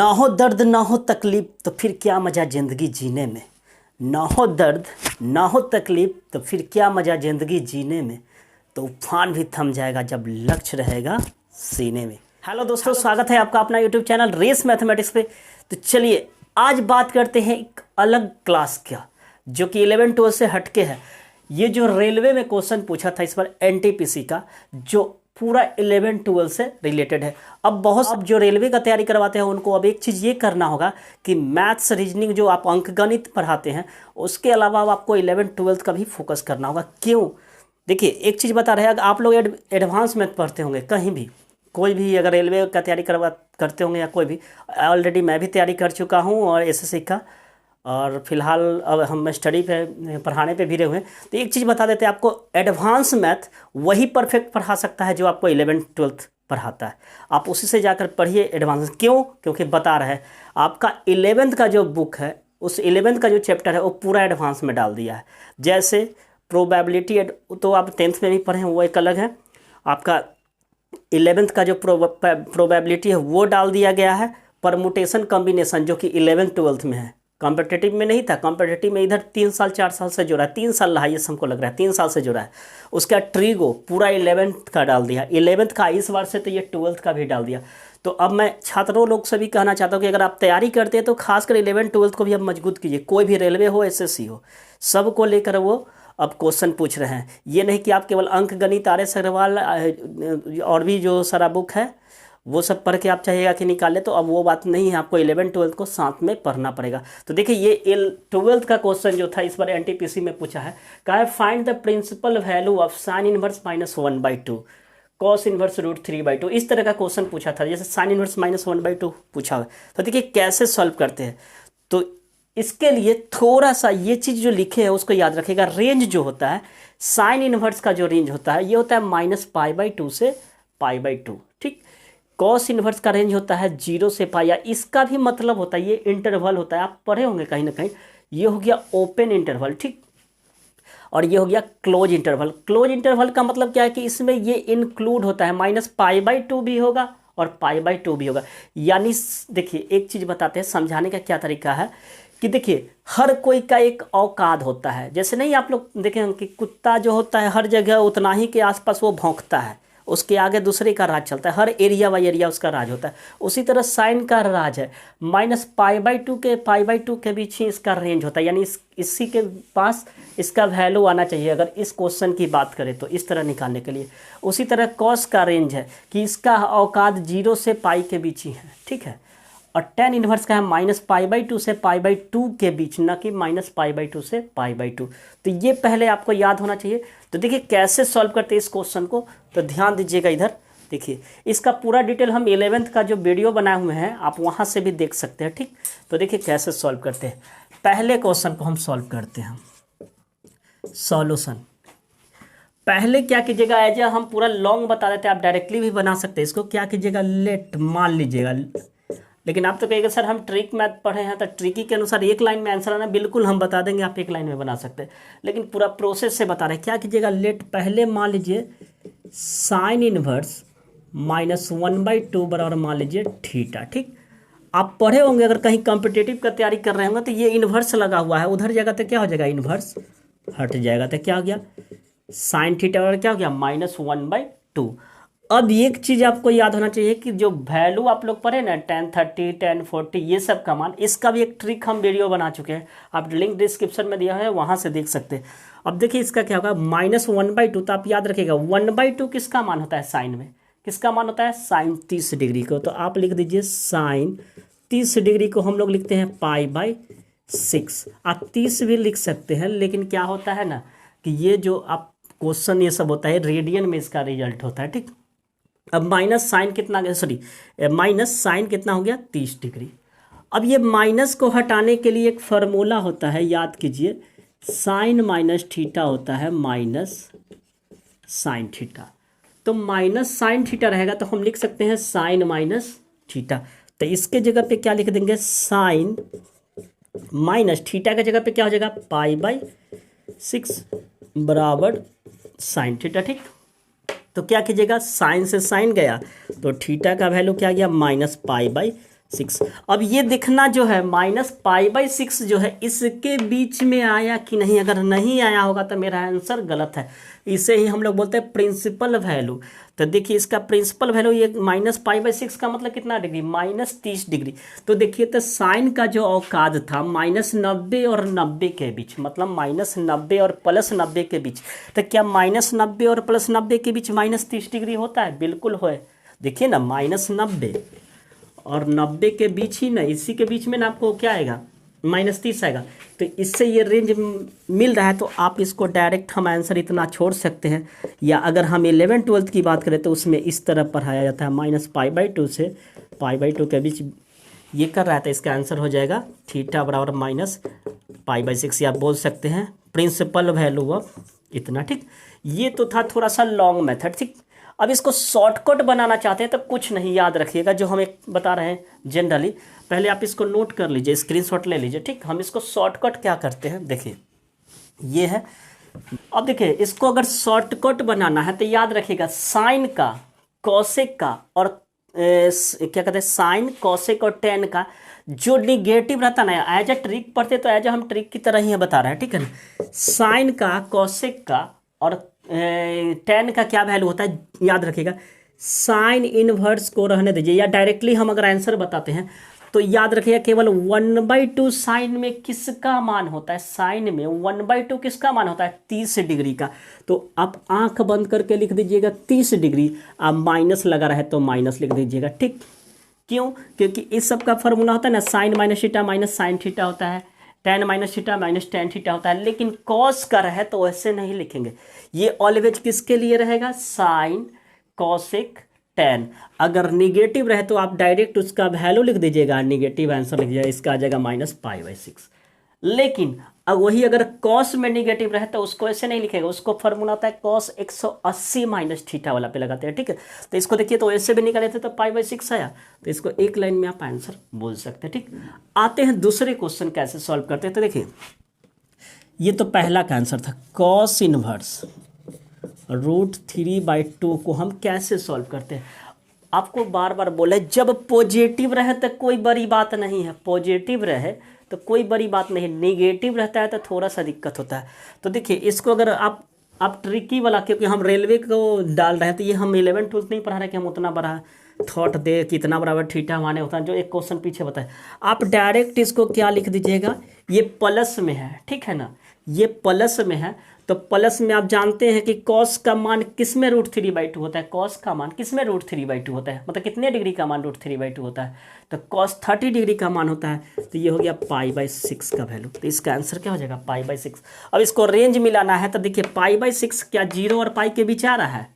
हो दर्द ना हो तकलीफ तो फिर क्या मज़ा ज़िंदगी जीने में। ना हो दर्द ना हो तकलीफ तो फिर क्या मज़ा ज़िंदगी जीने में। तूफान भी थम जाएगा जब लक्ष्य रहेगा सीने में। हेलो दोस्तों, स्वागत है आपका अपना यूट्यूब चैनल रेस मैथमेटिक्स पे। तो चलिए आज बात करते हैं एक अलग क्लास का जो कि 11-12 से हटके है। ये जो रेलवे में क्वेश्चन पूछा था इस बार एनटीपीसी का, जो पूरा 11-12 से रिलेटेड है। अब जो रेलवे का तैयारी करवाते हैं उनको अब एक चीज़ ये करना होगा कि मैथ्स रीजनिंग जो आप अंकगणित पढ़ाते हैं उसके अलावा अब आपको 11-12 का भी फोकस करना होगा। क्यों? देखिए एक चीज़ बता रहे हैं, अगर आप लोग एडवांस मैथ पढ़ते होंगे कहीं भी, कोई भी अगर रेलवे का तैयारी करते होंगे या कोई भी, ऑलरेडी मैं भी तैयारी कर चुका हूँ और एसएससी का, और फिलहाल अब हम स्टडी पे पढ़ाने पे भिड़े हुए हैं। तो एक चीज़ बता देते हैं आपको, एडवांस मैथ वही परफेक्ट पढ़ा सकता है जो आपको 11-12 पढ़ाता है। आप उसी से जाकर पढ़िए एडवांस। क्यों? क्योंकि बता रहा है आपका 11th का जो बुक है, उस 11th का जो चैप्टर है वो पूरा एडवांस में डाल दिया है। जैसे प्रोबेबिलिटी तो आप 10th में भी पढ़े हैं, वो एक अलग है। आपका 11th का जो प्रोबेबिलिटी है वो डाल दिया गया है। परमुटेशन कॉम्बिनेशन जो कि 11-12 में है, कॉम्पिटिटिव में नहीं था। कॉम्पिटिटिव में इधर 3 साल 4 साल से जुड़ा है, 3 साल हाईएस्ट हमको लग रहा है, 3 साल से जुड़ा है। उसका ट्रीगो पूरा 11th का डाल दिया, 11th का इस बार से तो ये 12th का भी डाल दिया। तो अब मैं छात्रों लोग से भी कहना चाहता हूँ कि अगर आप तैयारी करते हैं तो खासकर 11-12 को भी अब मजबूत कीजिए। कोई भी रेलवे हो, एसएससी हो, सबको लेकर वो अब क्वेश्चन पूछ रहे हैं। ये नहीं कि आप केवल अंक गणित, आर.एस. अग्रवाल और भी जो सारा बुक है वो सब पढ़ के आप चाहिएगा कि निकाले, तो अब वो बात नहीं है। आपको 11-12 को साथ में पढ़ना पड़ेगा। तो देखिए ये 12th का क्वेश्चन जो था इस बार एनटीपीसी में पूछा है, कहा है find the principal value of sine inverse -1/2 cos inverse √3/2। इस तरह का क्वेश्चन पूछा था, जैसे साइन इनवर्स -1/2 पूछा है। तो देखिए कैसे सॉल्व करते हैं। तो इसके लिए थोड़ा सा ये चीज़ जो लिखे है उसको याद रखिएगा। रेंज जो होता है साइन इनवर्स का, जो रेंज होता है ये होता है -π/2 से π/2। ठीक। कॉस इनवर्स का रेंज होता है 0 से पाई। इसका भी मतलब होता है ये इंटरवल होता है, आप पढ़े होंगे कहीं ना कहीं। ये हो गया ओपन इंटरवल, ठीक, और ये हो गया क्लोज इंटरवल। क्लोज इंटरवल का मतलब क्या है कि इसमें ये इंक्लूड होता है, -π/2 भी होगा और π/2 भी होगा। यानी देखिए एक चीज़ बताते हैं, समझाने का क्या तरीका है कि देखिए हर कोई का एक औकात होता है। जैसे नहीं आप लोग देखें कि कुत्ता जो होता है हर जगह उतना ही के आसपास वो भौंकता है, उसके आगे दूसरे का राज चलता है, हर एरिया बाई एरिया उसका राज होता है। उसी तरह साइन का राज है, -π/2 के π/2 के बीच ही इसका रेंज होता है। यानी इसी के पास इसका वैल्यू आना चाहिए अगर इस क्वेश्चन की बात करें तो, इस तरह निकालने के लिए। उसी तरह कॉस का रेंज है कि इसका औकात 0 से पाई के बीच ही है, ठीक है। और tan इनवर्स का है -π/2 से π/2 के बीच, न कि -π/2 से π/2। तो ये पहले आपको याद होना चाहिए। तो देखिए कैसे सॉल्व करते हैं इस क्वेश्चन को, तो ध्यान दीजिएगा इधर। देखिए इसका पूरा डिटेल हम 11th का जो वीडियो बनाए हुए हैं आप वहाँ से भी देख सकते हैं, ठीक। तो देखिए कैसे सॉल्व करते हैं। पहले क्वेश्चन को हम सॉल्व करते हैं। सॉल्यूशन पहले क्या कीजिएगा, एज हम पूरा लॉन्ग बता देते हैं, आप डायरेक्टली भी बना सकते हैं इसको। क्या कीजिएगा, लेट मान लीजिएगा, लेकिन आप तो कहेंगे सर हम ट्रिक मैथ पढ़े हैं तो ट्रिकी के अनुसार एक लाइन में आंसर आना, बिल्कुल हम बता देंगे, आप एक लाइन में बना सकते हैं, लेकिन पूरा प्रोसेस से बता रहे हैं। क्या कीजिएगा, लेट पहले मान लीजिए साइन इनवर्स -1/2 बराबर मान लीजिए थीटा, ठीक। आप पढ़े होंगे अगर कहीं कॉम्पिटिटिव का तैयारी कर रहे होंगे तो ये इन्वर्स लगा हुआ है, उधर जगह तो क्या हो जाएगा, इन्वर्स हट जाएगा, तो क्या हो गया साइन थीटा और क्या हो गया -1/2। अब एक चीज़ आपको याद होना चाहिए कि जो वैल्यू आप लोग पढ़े ना, tan 30 tan 40 ये सब का मान, इसका भी एक ट्रिक हम वीडियो बना चुके हैं, आप लिंक डिस्क्रिप्शन में दिया है वहाँ से देख सकते हैं। अब देखिए इसका क्या होगा -1/2, तो आप याद रखिएगा 1/2 किसका मान होता है, साइन में किसका मान होता है, साइन 30 डिग्री को। तो आप लिख दीजिए साइन 30 डिग्री को हम लोग लिखते हैं π/6। आप 30 भी लिख सकते हैं, लेकिन क्या होता है ना कि ये जो आप क्वेश्चन ये सब होता है रेडियन में इसका रिजल्ट होता है, ठीक। अब माइनस साइन कितना, माइनस साइन कितना हो गया 30 डिग्री। अब ये माइनस को हटाने के लिए एक फार्मूला होता है, याद कीजिए, साइन माइनस थीटा होता है माइनस साइन थीटा। तो माइनस साइन थीटा रहेगा तो हम लिख सकते हैं साइन माइनस थीटा। तो इसके जगह पे क्या लिख देंगे, साइन माइनस थीटा के जगह पे क्या हो जाएगा π/6 बराबर साइन थीटा, ठीक। तो क्या कीजिएगा, साइन से साइन गया तो थीटा का वैल्यू क्या गया -π/6 6। अब ये देखना जो है -π/6 जो है इसके बीच में आया कि नहीं। अगर नहीं आया होगा तो मेरा आंसर गलत है। इसे ही हम लोग बोलते हैं प्रिंसिपल वैल्यू। तो देखिए इसका प्रिंसिपल वैल्यू ये -π/6 का मतलब कितना डिग्री, -30 डिग्री। तो देखिए तो साइन का जो औकात था -90 और 90 के बीच, मतलब -90 और +90 के बीच। तो क्या -90 और +90 के बीच -30 डिग्री होता है? बिल्कुल है। देखिए ना -90 और 90 के बीच ही ना, इसी के बीच में ना आपको क्या आएगा, -30 आएगा। तो इससे ये रेंज मिल रहा है। तो आप इसको डायरेक्ट हम आंसर इतना छोड़ सकते हैं। या अगर हम 11 12 की बात करें तो उसमें इस तरह पढ़ाया जाता है -π/2 से π/2 के बीच ये कर रहा है। तो इसका आंसर हो जाएगा थीटा बराबर -π/6। या आप बोल सकते हैं प्रिंसिपल वैल्यू ऑफ इतना। ठीक, ये तो था थोड़ा सा लॉन्ग मेथड। ठीक, अब इसको शॉर्टकट बनाना चाहते हैं तो कुछ नहीं, याद रखिएगा जो हम एक बता रहे हैं जनरली। पहले आप इसको नोट कर लीजिए, स्क्रीनशॉट ले लीजिए। ठीक, हम इसको शॉर्टकट क्या करते हैं, देखिए ये है। अब देखिए इसको अगर शॉर्टकट बनाना है तो याद रखिएगा साइन का, कॉसेक का और क्या कहते हैं, साइन कॉसेक और टेन का जो निगेटिव रहता ना, एज अ ट्रिक पढ़ते तो एज हम ट्रिक की तरह ही बता रहे हैं। ठीक है ना, साइन का, कॉसेक का और टेन का क्या वैल्यू होता है, याद रखिएगा। साइन इनवर्स को रहने दीजिए, या डायरेक्टली हम अगर आंसर बताते हैं तो याद रखिएगा केवल 1/2 साइन में किसका मान होता है, साइन में 1/2 किसका मान होता है, 30 डिग्री का। तो आप आंख बंद करके लिख दीजिएगा 30 डिग्री। आप माइनस लगा रहे तो माइनस लिख दीजिएगा। ठीक, क्यों? क्योंकि इस सब का फॉर्मूला होता है ना, sine minus theta minus sine theta होता है, tan minus theta minus tan theta होता है। लेकिन कॉस का रहे तो ऐसे नहीं लिखेंगे। ये ऑलवेज किसके लिए रहेगा, साइन कॉसेक टेन। अगर निगेटिव रहे तो आप डायरेक्ट उसका वैल्यू लिख दीजिएगा, निगेटिव आंसर लिख दीजिएगा, इसका आ जाएगा -π/6। लेकिन अब वही अगर कॉस में निगेटिव रहे तो उसको ऐसे नहीं लिखेगा, उसको फॉर्मूला होता है कॉस 180 माइनस थीटा वाला पे लगाते हैं। ठीक है, तो इसको देखिए तो ऐसे भी निकाले थे तो π/6 आया। तो इसको एक लाइन में आप आंसर बोल सकते हैं। ठीक, आते हैं दूसरे क्वेश्चन कैसे सॉल्व करते हैं। तो देखिए ये तो पहला का आंसर था, कॉस इनवर्स √3/2 को हम कैसे सॉल्व करते हैं। आपको बार बार बोले जब पॉजिटिव रहे तो कोई बड़ी बात नहीं है, पॉजिटिव रहे तो कोई बड़ी बात नहीं, नेगेटिव रहता है तो थोड़ा सा दिक्कत होता है। तो देखिए इसको अगर आप ट्रिकी वाला, क्योंकि हम रेलवे को डाल रहे हैं तो ये हम 11 12 नहीं पढ़ा रहे कि हम उतना बड़ा थॉट दे कितना बराबर थीटा माने होता है, जो एक क्वेश्चन पीछे बताए। आप डायरेक्ट इसको क्या लिख दीजिएगा, ये प्लस में है। ठीक है ना, ये प्लस में है। तो प्लस में आप जानते हैं कि कॉस का मान किस में √3/2 होता है, कॉस का मान किस में √3/2 होता है, मतलब कितने डिग्री का मान √3/2 होता है, तो कॉस 30 डिग्री का मान होता है। तो ये हो गया π/6 का वैल्यू। तो इसका आंसर क्या हो जाएगा, π/6। अब इसको रेंज मिलाना है तो देखिए π/6 क्या 0 और पाई के बीच आ रहा है,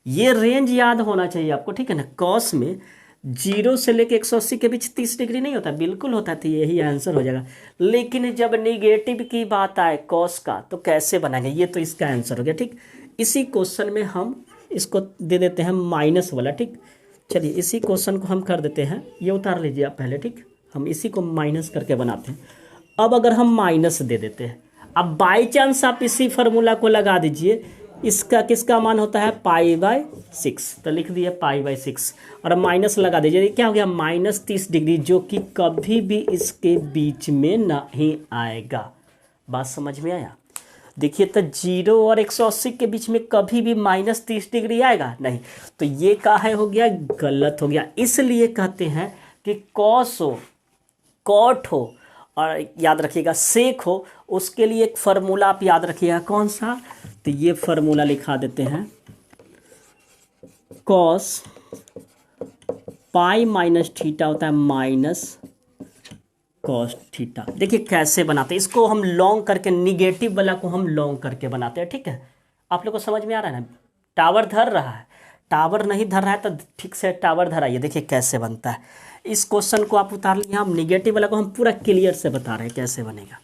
ये रेंज याद होना चाहिए आपको। ठीक है ना, कॉस में 0 से लेके 180 के बीच 30 डिग्री नहीं होता, बिल्कुल होता है। तो यही आंसर हो जाएगा। लेकिन जब निगेटिव की बात आए कॉस का तो कैसे बनाएंगे, ये तो इसका आंसर हो गया। ठीक, इसी क्वेश्चन में हम इसको दे देते हैं माइनस वाला। ठीक, चलिए इसी क्वेश्चन को हम कर देते हैं, ये उतार लीजिए आप पहले। ठीक, हम इसी को माइनस करके बनाते हैं। अब अगर हम माइनस दे देते हैं, अब बाई चांस आप इसी फार्मूला को लगा दीजिए, इसका किसका मान होता है π/6, तो लिख दिए π/6 और माइनस लगा दीजिए। क्या हो गया, -30 डिग्री, जो कि कभी भी इसके बीच में नहीं आएगा। बात समझ में आया? देखिए तो 0 और 180 के बीच में कभी भी -30 डिग्री आएगा नहीं। तो ये काहे हो गया, गलत हो गया। इसलिए कहते हैं कि कॉस हो, कॉट हो और याद रखिएगा सेक हो, उसके लिए एक फार्मूला आप याद रखिएगा। कौन सा, तो ये फार्मूला लिखा देते हैं, कॉस π-θ होता है माइनस कॉस थीटा। देखिए कैसे बनाते हैं इसको, हम लॉन्ग करके निगेटिव वाला को हम लॉन्ग करके बनाते हैं। ठीक है, आप लोग को समझ में आ रहा है ना। टावर धर रहा है, टावर नहीं धर रहा है तो ठीक से टावर धराइए। देखिए कैसे बनता है, इस क्वेश्चन को आप उतार लिए। हम निगेटिव वाला को हम पूरा क्लियर से बता रहे हैं कैसे बनेगा।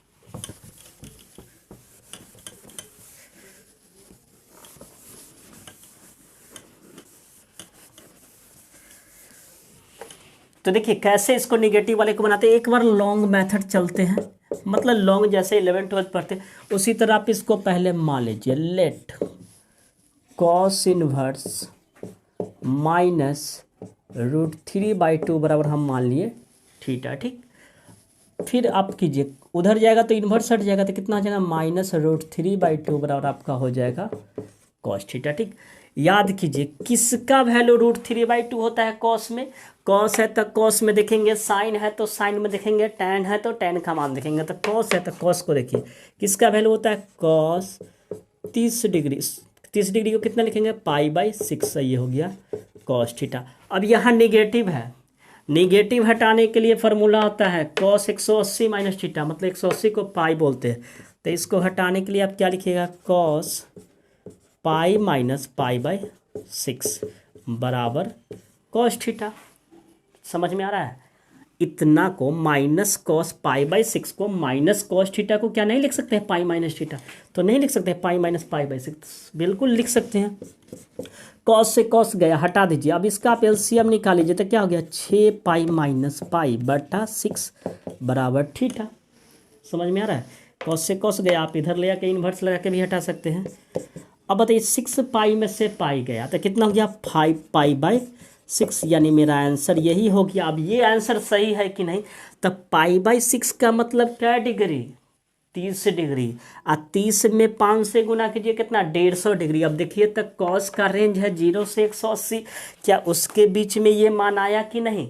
तो देखिए कैसे इसको निगेटिव वाले को बनाते हैं। एक बार लॉन्ग मेथड चलते हैं, मतलब लॉन्ग जैसे 11 12 पढ़ते उसी तरह आप इसको पहले मान लीजिए। लेट कॉस इनवर्स -√3/2 बराबर हम मान लिए थीटा, ठीक। फिर आप कीजिए, उधर जाएगा तो इन्वर्स हट जाएगा, तो कितना हो जाएगा -√3/2 बराबर आपका हो जाएगा कॉस थीटा, ठीक। याद कीजिए किसका वैल्यू √3/2 होता है कॉस में। कॉस है तो कॉस में देखेंगे, साइन है तो साइन में देखेंगे, टैन है तो टैन का मान देखेंगे। तो कॉस है तो कॉस को देखिए किसका वैल्यू होता है कॉस 30 डिग्री। 30 डिग्री को कितना लिखेंगे π/6, ये हो गया कॉस थीटा। अब यहाँ निगेटिव है, निगेटिव हटाने के लिए फार्मूला होता है कॉस 180 माइनस थीटा, मतलब 180 को पाई बोलते हैं। तो इसको हटाने के लिए आप क्या लिखिएगा कॉस π-π/6 बराबर कॉस थीटा। समझ में आ रहा है? इतना को माइनस कॉस π/6 को माइनस कॉस थीटा को क्या नहीं लिख सकते हैं पाई माइनस थीटा? तो नहीं लिख सकते π-π/6, बिल्कुल लिख सकते हैं। कॉस से कॉस गया, हटा दीजिए। अब इसका आप एलसीएम निकाल लीजिए तो क्या हो गया 6π-π/6 बराबर थीटा। समझ में आ रहा है? कॉस से कॉस गया, आप इधर ले आके इन्वर्स लगा के भी हटा सकते हैं। अब बताइए 6π में से पाई गया तो कितना हो गया 5π/6, यानी मेरा आंसर यही हो गया। अब ये आंसर सही है कि नहीं? तब π/6 का मतलब क्या डिग्री 30 डिग्री, और 30 में 5 से गुना कीजिए कितना 150 डिग्री। अब देखिए तक कॉस का रेंज है 0 से 180, क्या उसके बीच में ये मान आया कि नहीं?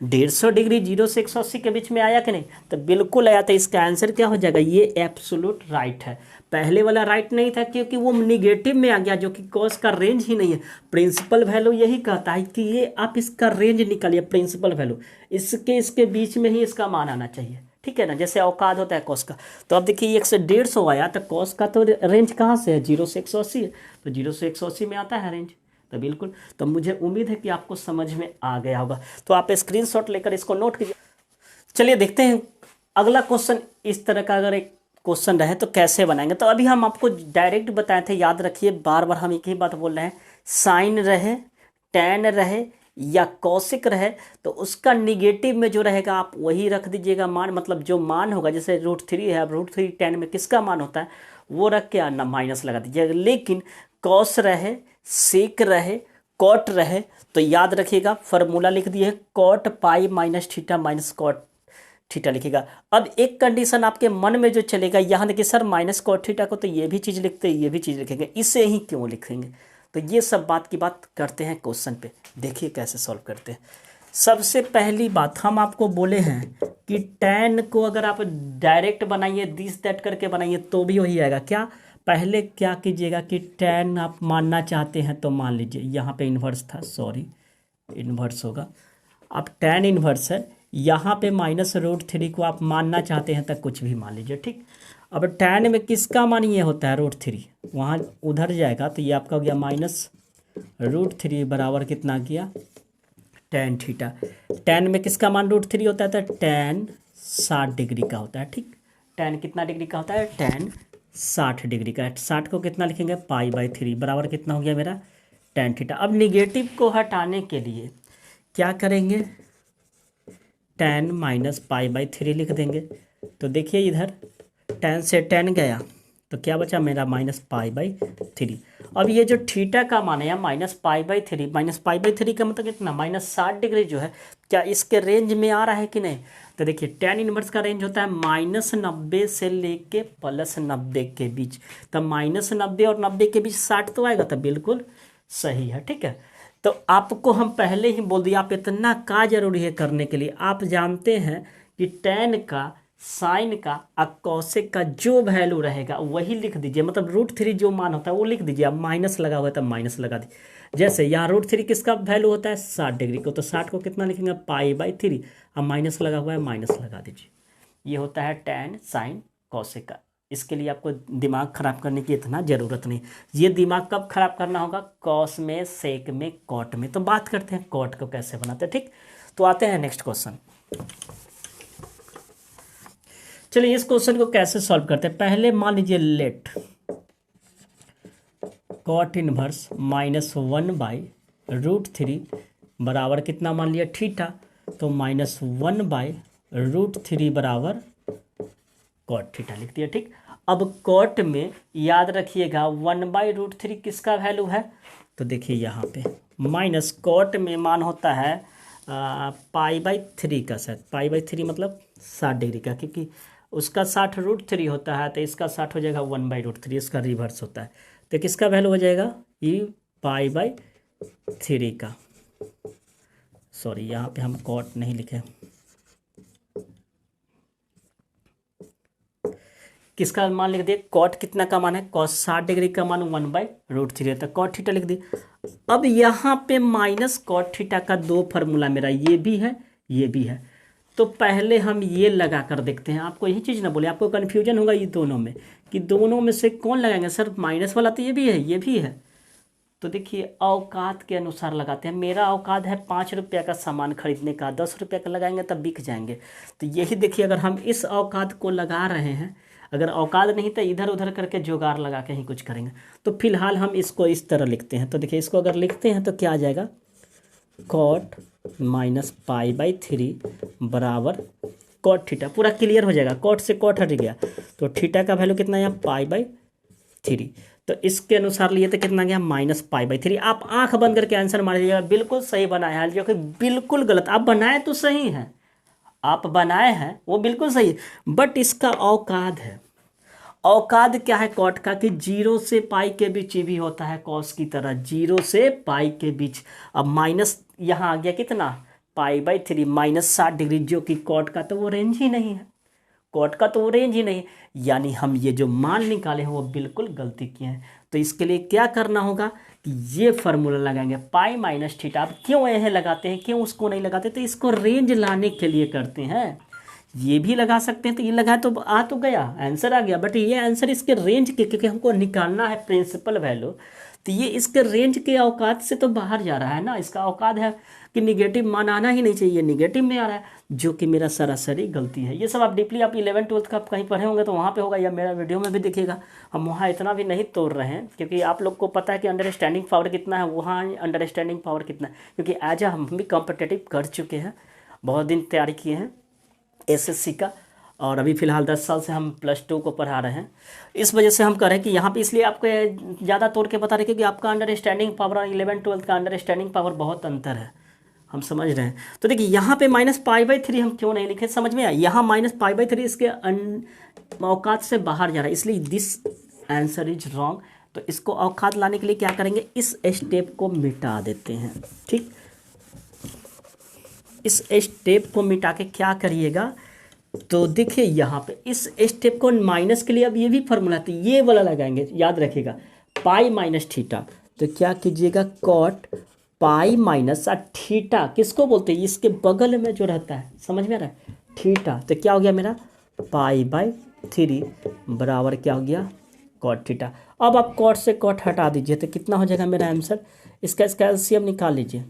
150 डिग्री 0 से 180 के बीच में आया कि नहीं? तो बिल्कुल आया। तो इसका आंसर क्या हो जाएगा? ये एब्सोल्यूट राइट है। पहले वाला राइट नहीं था क्योंकि वो निगेटिव में आ गया, जो कि कॉस का रेंज ही नहीं है। प्रिंसिपल वैल्यू यही कहता है कि ये आप इसका रेंज निकालिए, प्रिंसिपल वैल्यू इसके बीच में ही इसका मान आना चाहिए, ठीक है ना? जैसे औकात होता है कॉस का। तो अब देखिए 1 से 150 आया, तो कॉस का तो रेंज कहाँ से है 0 से 180 है, तो 0 से 180 में आता है रेंज। तो बिल्कुल, तो मुझे उम्मीद है कि आपको समझ में आ गया होगा। तो आप स्क्रीनशॉट लेकर इसको नोट कीजिए। चलिए देखते हैं अगला क्वेश्चन। इस तरह का अगर एक क्वेश्चन रहे तो कैसे बनाएंगे। तो अभी हम आपको डायरेक्ट बताए थे, याद रखिए, बार बार हम एक ही बात बोल रहे हैं, साइन रहे, टैन रहे या कॉसिक रहे तो उसका निगेटिव में जो रहेगा आप वही रख दीजिएगा मान। मतलब जो मान होगा, जैसे √3 है, अब √3 टैन में किसका मान होता है वो रख के ना माइनस लगा दीजिएगा। लेकिन कॉस रहे, सेक रहे, कॉट रहे तो याद रखिएगा फार्मूला लिख दिए कॉट π-θ माइनस कॉट थीटा लिखिएगा। अब एक कंडीशन आपके मन में जो चलेगा, यहाँ देखिए सर माइनस कॉट थीटा को तो ये भी चीज़ लिखते हैं, ये भी चीज़ लिखेंगे, इसे ही क्यों लिखेंगे? तो ये सब बात की बात करते हैं क्वेश्चन पे। देखिए कैसे सॉल्व करते हैं। सबसे पहली बात हम आपको बोले हैं कि टैन को अगर आप डायरेक्ट बनाइए, दिस दैट करके बनाइए तो भी वही आएगा। क्या पहले क्या कीजिएगा कि टैन आप मानना चाहते हैं तो मान लीजिए, यहाँ पे इन्वर्स था, सॉरी इन्वर्स होगा। अब टैन इन्वर्स है, यहाँ पे -√3 को आप मानना चाहते हैं तक कुछ भी मान लीजिए, ठीक। अब टैन में किसका मान ये होता है √3, वहाँ उधर जाएगा तो ये आपका हो गया -√3 बराबर कितना किया टैन थीटा। टैन में किसका मान √3 होता है? तो टैन 60 डिग्री का होता है, ठीक। टैन कितना डिग्री का होता है? टैन 60 डिग्री का। 60 को कितना लिखेंगे π/3 बराबर कितना हो गया मेरा टैन थीटा। अब निगेटिव को हटाने के लिए क्या करेंगे? टैन -π/3 लिख देंगे। तो देखिए इधर टैन से टैन गया तो क्या बचा मेरा -π/3। अब ये जो थीटा का मान है -π/3, -π/3 का मतलब कितना -60 डिग्री जो है, क्या इसके रेंज में आ रहा है कि नहीं? तो देखिए टैन इनवर्स का रेंज होता है -90 से लेके +90 के बीच। तो -90 और 90 के बीच 60 तो आएगा, तो बिल्कुल सही है, ठीक है। तो आपको हम पहले ही बोल दिया, आप इतना का जरूरी है करने के लिए। आप जानते हैं कि टैन का, साइन का और कॉसेक का जो वैल्यू रहेगा वही लिख दीजिए। मतलब √3 जो मान होता है वो लिख दीजिए। अब माइनस लगा हुआ है तब माइनस लगा दीजिए। जैसे यहाँ √3 किसका वैल्यू होता है 60 डिग्री को, तो 60 को कितना लिखेंगे π/3। अब माइनस लगा हुआ है, माइनस लगा दीजिए। ये होता है टैन, साइन, कॉसेक का। इसके लिए आपको दिमाग खराब करने की इतना ज़रूरत नहीं। ये दिमाग कब खराब करना होगा? कॉस में, सेक में, कॉट में। तो बात करते हैं कॉट को कैसे बनाते हैं, ठीक। तो आते हैं नेक्स्ट क्वेश्चन। चलिए इस क्वेश्चन को कैसे सॉल्व करते हैं। पहले मान लीजिए लेट कॉट इनवर्स -1/√3 बराबर कितना मान लिया थीटा, तो -1/√3 बराबर कॉट थीटा लिख दिया, ठीक। अब कॉट में याद रखिएगा 1/√3 किसका वैल्यू है? तो देखिए यहाँ पे माइनस कॉट में मान होता है पाई/3 का, शायद पाई/3 मतलब 60 डिग्री का, क्योंकि उसका 60√3 होता है, तो इसका 60 हो जाएगा 1/√3, इसका रिवर्स होता है। तो किसका वैल्यू हो जाएगा, ये पाई/3 का। सॉरी, यहाँ पे हम कॉट नहीं लिखे, किसका मान लिख दिए, कॉट कितना का मान है, कॉस 60 डिग्री का मान 1/√3 है, तो कॉट थीटा लिख दिए। अब यहाँ पे माइनस कॉट थीटा का 2 फार्मूला मेरा ये भी है, ये भी है। तो पहले हम ये लगा कर देखते हैं, आपको यही चीज़ ना बोले, आपको कन्फ्यूजन होगा ये दोनों में कि दोनों में से कौन लगाएंगे सर, माइनस वाला तो ये भी है, ये भी है। तो देखिए औकात के अनुसार लगाते हैं। मेरा औकात है 5 रुपये का सामान खरीदने का, 10 रुपये का लगाएंगे तब बिक जाएंगे। तो यही देखिए, अगर हम इस औकात को लगा रहे हैं, अगर औकात नहीं तो इधर उधर करके जुगाड़ लगा के ही कुछ करेंगे। तो फिलहाल हम इसको इस तरह लिखते हैं। तो देखिए, इसको अगर लिखते हैं तो क्या आ जाएगा, कॉट -पाई/3 बराबर कॉट थीटा। पूरा क्लियर हो जाएगा, कॉट से कॉट हट गया, तो थीटा का वैल्यू कितना है, पाई/3। तो इसके अनुसार लिए तो कितना गया, -पाई/3। आप आंख बंद करके आंसर मार दीजिएगा, बिल्कुल सही बनाया है, जो कि बिल्कुल गलत। आप बनाए तो सही हैं, आप बनाए हैं वो बिल्कुल सही है, बट इसका औकात है। औकात क्या है कॉट का, कि 0 से पाई के बीच ये भी होता है कॉस की तरह, 0 से पाई के बीच। अब माइनस यहाँ आ गया कितना, पाई/3 -60 डिग्री, जो कि कॉट का तो वो रेंज ही नहीं है, कॉट का तो वो रेंज ही नहीं है। यानी हम ये जो मान निकाले हैं वो बिल्कुल गलती किए हैं। तो इसके लिए क्या करना होगा कि ये फार्मूला लगाएंगे, पाई-थीटा। अब क्यों यह लगाते हैं, क्यों उसको नहीं लगाते, तो इसको रेंज लाने के लिए करते हैं। ये भी लगा सकते हैं, तो ये लगा तो आ तो गया, आंसर आ गया, बट ये आंसर इसके रेंज के, क्योंकि हमको निकालना है प्रिंसिपल वैल्यू, तो ये इसके रेंज के औकात से तो बाहर जा रहा है ना। इसका औकात है कि निगेटिव मान आना ही नहीं चाहिए, निगेटिव में आ रहा है, जो कि मेरा सरासरी गलती है। ये सब आप डीपली आप 11th-12th का आप कहीं पढ़े होंगे तो वहाँ पे होगा, या मेरा वीडियो में भी देखिएगा। हम वहाँ इतना भी नहीं तोड़ रहे हैं, क्योंकि आप लोग को पता है कि अंडरस्टैंडिंग पावर कितना है, वहाँ अंडरस्टैंडिंग पावर कितना है, क्योंकि एज हम भी कॉम्पिटिटिव कर चुके हैं, बहुत दिन तैयारी किए हैं एसएससी का, और अभी फ़िलहाल 10 साल से हम +2 को पढ़ा रहे हैं। इस वजह से हम कह रहे हैं कि यहाँ पे, इसलिए आपको ज़्यादा तोड़ के बता रहे हैं, क्योंकि आपका अंडरस्टैंडिंग पावर और 11th-12th का अंडरस्टैंडिंग पावर बहुत अंतर है, हम समझ रहे हैं। तो देखिए, यहाँ पे -पाई/3 हम क्यों नहीं लिखे, समझ में आया। यहाँ -पाई/3 इसके औकात से बाहर जा रहा है, इसलिए दिस आंसर इज रॉन्ग। तो इसको औकात लाने के लिए क्या करेंगे, इस स्टेप को मिटा देते हैं, ठीक। इस स्टेप को मिटा के क्या करिएगा, तो देखिए यहाँ पे इस स्टेप को माइनस के लिए अब ये भी फार्मूला, तो ये वाला लगाएंगे, याद रखिएगा, पाई-थीटा। तो क्या कीजिएगा, कॉट पाई-थीटा किसको बोलते हैं, इसके बगल में जो रहता है, समझ में आ रहा है, थीटा। तो क्या हो गया मेरा, पाई/3 बराबर क्या हो गया, कॉट थीटा। अब आप कॉट से कॉट हटा दीजिए, तो कितना हो जाएगा मेरा आंसर, इसका एलसीएम निकाल लीजिए।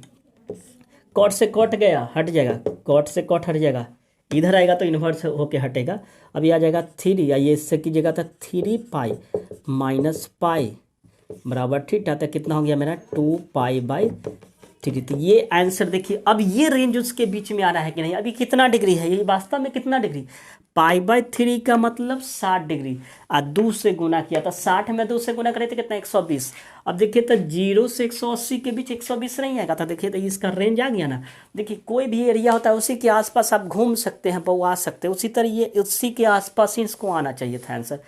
कॉट से कॉट गया, हट जाएगा, कॉट से कॉट हट जाएगा, इधर आएगा तो इन्वर्स होके हटेगा। अब ये आ जाएगा 3, या ये इससे कीजिएगा तो 3 पाई माइनस पाई बराबर थीटा। तो कितना हो गया मेरा, 2 पाई/3। तो ये आंसर देखिए, अब ये रेंज उसके बीच में आ रहा है कि नहीं, अभी कितना डिग्री है, ये वास्तव में कितना डिग्री, पाई/3 का मतलब 60 डिग्री, और 2 से गुना किया था, 60 में 2 से गुना करे तो कितना, 120। अब देखिए तो 0 से 180 के बीच 120 नहीं आएगा, तो देखिए तो इसका रेंज आ गया ना। देखिए कोई भी एरिया होता है उसी के आसपास आप घूम सकते हैं, आ सकते हैं, उसी तरह ये उसी के आसपास ही इसको आना चाहिए था आंसर।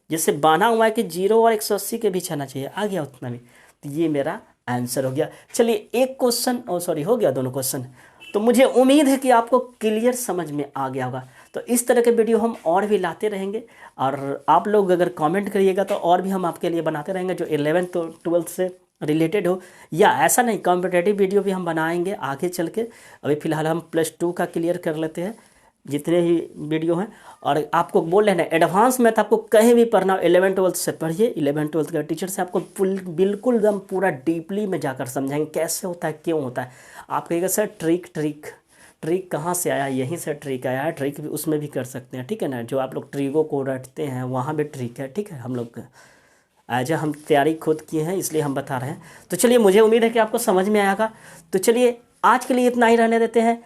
जैसे बना हुआ है कि 0 और 180 के बीच आना चाहिए, आ गया उतना भी, तो ये मेरा आंसर हो गया। चलिए एक क्वेश्चन, सॉरी हो गया दोनों क्वेश्चन। तो मुझे उम्मीद है कि आपको क्लियर समझ में आ गया होगा। तो इस तरह के वीडियो हम और भी लाते रहेंगे, और आप लोग अगर कमेंट करिएगा तो और भी हम आपके लिए बनाते रहेंगे, जो 11th-12th से रिलेटेड हो, या ऐसा नहीं, कॉम्पिटेटिव वीडियो भी हम बनाएंगे आगे चल के। अभी फ़िलहाल हम +2 का क्लियर कर लेते हैं, जितने ही वीडियो हैं। और आपको बोल रहे हैं एडवांस मैथ आपको कहीं भी पढ़ना हो 11th-12th से पढ़िए, 11th-12th के टीचर से आपको बिल्कुल एकदम पूरा डीपली में जाकर समझाएंगे कैसे होता है, क्यों होता है। आप कहिएगा सर ट्रिक कहाँ से आया, यहीं से ट्रिक आया है, ट्रिक भी उसमें भी कर सकते हैं, ठीक है ना। जो आप लोग ट्रिको को रटते हैं वहाँ भी ट्रिक है, ठीक है। हम लोग एज हम तैयारी खुद किए हैं, इसलिए हम बता रहे हैं। तो चलिए, मुझे उम्मीद है कि आपको समझ में आएगा। तो चलिए आज के लिए इतना ही रहने देते हैं,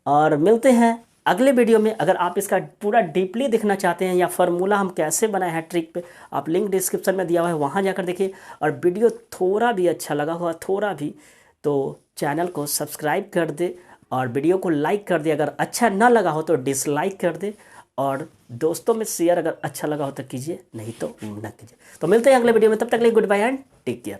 और मिलते हैं अगले वीडियो में। अगर आप इसका पूरा डीपली देखना चाहते हैं, या फार्मूला हम कैसे बनाए हैं ट्रिक पे, आप लिंक डिस्क्रिप्शन में दिया हुआ है, वहाँ जाकर देखिए। और वीडियो थोड़ा भी अच्छा लगा हुआ, थोड़ा भी, तो चैनल को सब्सक्राइब कर दे, और वीडियो को लाइक कर दे, अगर अच्छा ना लगा हो तो डिसलाइक कर दे, और दोस्तों में शेयर अगर अच्छा लगा हो तो कीजिए, नहीं तो ना कीजिए। तो मिलते हैं अगले वीडियो में, तब तक के लिए goodbye and take care.